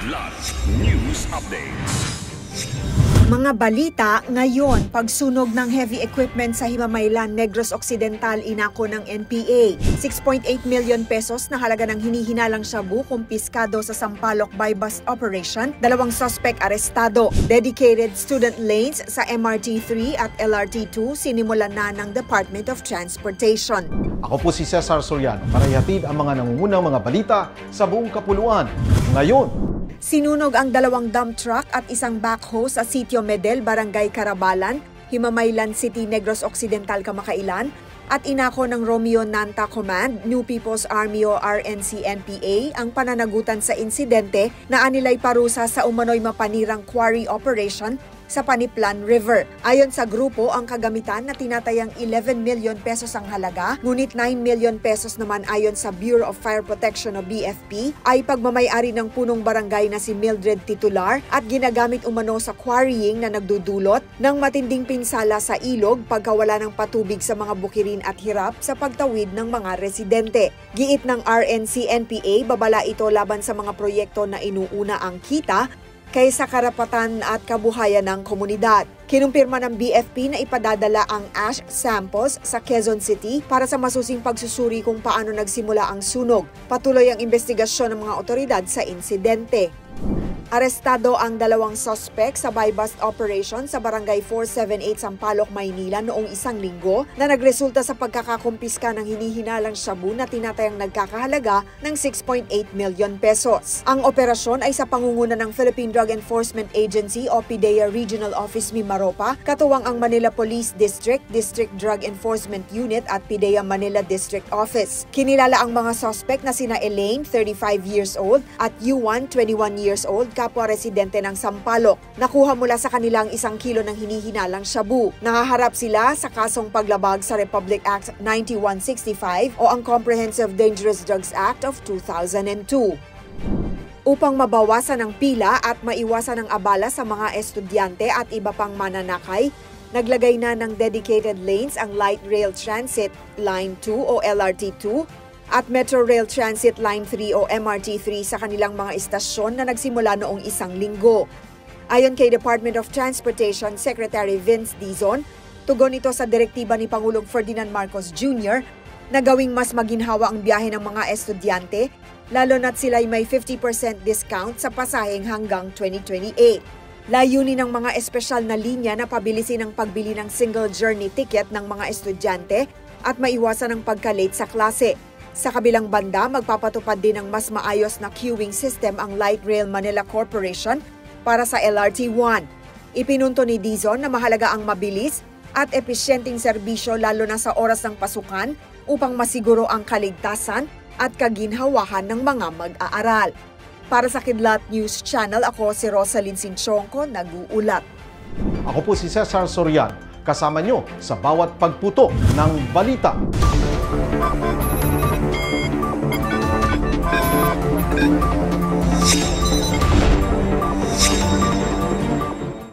Kidlat News Updates. Mga balita ngayon, pagsunog ng heavy equipment sa Himamaylan, Negros Occidental, inako ng NPA. 6.8 million pesos na halaga ng hinihinalang shabu kumpiskado sa Sampaloc buy-bust operation. 2 suspect arestado. Dedicated student lanes sa MRT-3 at LRT-2 sinimulan na ng Department of Transportation. Ako po si Cesar Soriano para ihatid ang mga nangungunang mga balita sa buong kapuluan. Ngayon, sinunog ang 2 dump truck at isang backhoe sa Sitio Medel, Barangay Carabalan, Himamaylan City, Negros Occidental, Kamakailan, at inako ng Romeo Nanta Command, New People's Army o RNC-NPA ang pananagutan sa insidente na anilay parusa sa umano'y mapanirang quarry operation sa Paniplan River. Ayon sa grupo, ang kagamitan na tinatayang 11 million pesos ang halaga, ngunit 9 million pesos naman ayon sa Bureau of Fire Protection o BFP, ay pagmamayari ng punong barangay na si Mildred Titular at ginagamit umano sa quarrying na nagdudulot ng matinding pinsala sa ilog, pagkawala ng patubig sa mga bukirin at hirap sa pagtawid ng mga residente. Giit ng RNC-NPA, babala ito laban sa mga proyekto na inuuna ang kita kaysa karapatan at kabuhayan ng komunidad. Kinumpirma ng BFP na ipadadala ang ash samples sa Quezon City para sa masusing pagsusuri kung paano nagsimula ang sunog. Patuloy ang investigasyon ng mga otoridad sa insidente. Arestado ang 2 suspect sa buy-bust operation sa Barangay 478 Sampaloc, Maynila noong 1 linggo na nagresulta sa pagkakakumpiska ng hinihinalang shabu na tinatayang nagkakahalaga ng 6.8 million pesos. Ang operasyon ay sa pangunguna ng Philippine Drug Enforcement Agency o PDEA Regional Office Mimaropa, katuwang ang Manila Police District, District Drug Enforcement Unit at PDEA Manila District Office. Kinilala ang mga suspect na sina Elaine, 35 years old, at Yuan, 21 years old, kapwa residente ng Sampaloc. Nakuha mula sa kanilang 1 kilo ng hinihinalang shabu. Nahaharap sila sa kasong paglabag sa Republic Act 9165 o ang Comprehensive Dangerous Drugs Act of 2002. Upang mabawasan ang pila at maiwasan ang abala sa mga estudyante at iba pang mananakay, naglagay na ng dedicated lanes ang Light Rail Transit Line 2 o LRT-2 at Metro Rail Transit Line 3 o MRT-3 sa kanilang mga istasyon na nagsimula noong 1 linggo. Ayon kay Department of Transportation Secretary Vince Dizon, tugon ito sa direktiba ni Pangulong Ferdinand Marcos Jr. na gawing mas maginhawa ang biyahe ng mga estudyante, lalo na't sila'y may 50% discount sa pasaheng hanggang 2028. Layunin ng mga espesyal na linya na pabilisin ang pagbili ng single journey ticket ng mga estudyante at maiwasan ang pagka-late sa klase. Sa kabilang banda, magpapatupad din ng mas maayos na queuing system ang Light Rail Manila Corporation para sa LRT-1. Ipinunto ni Dizon na mahalaga ang mabilis at episyenteng serbisyo lalo na sa oras ng pasukan upang masiguro ang kaligtasan at kaginhawahan ng mga mag-aaral. Para sa Kidlat News Channel, ako si Rosalyn Sinchonco, nag-uulat. ako po si Cesar Soriano, kasama nyo sa bawat pagputo ng balita.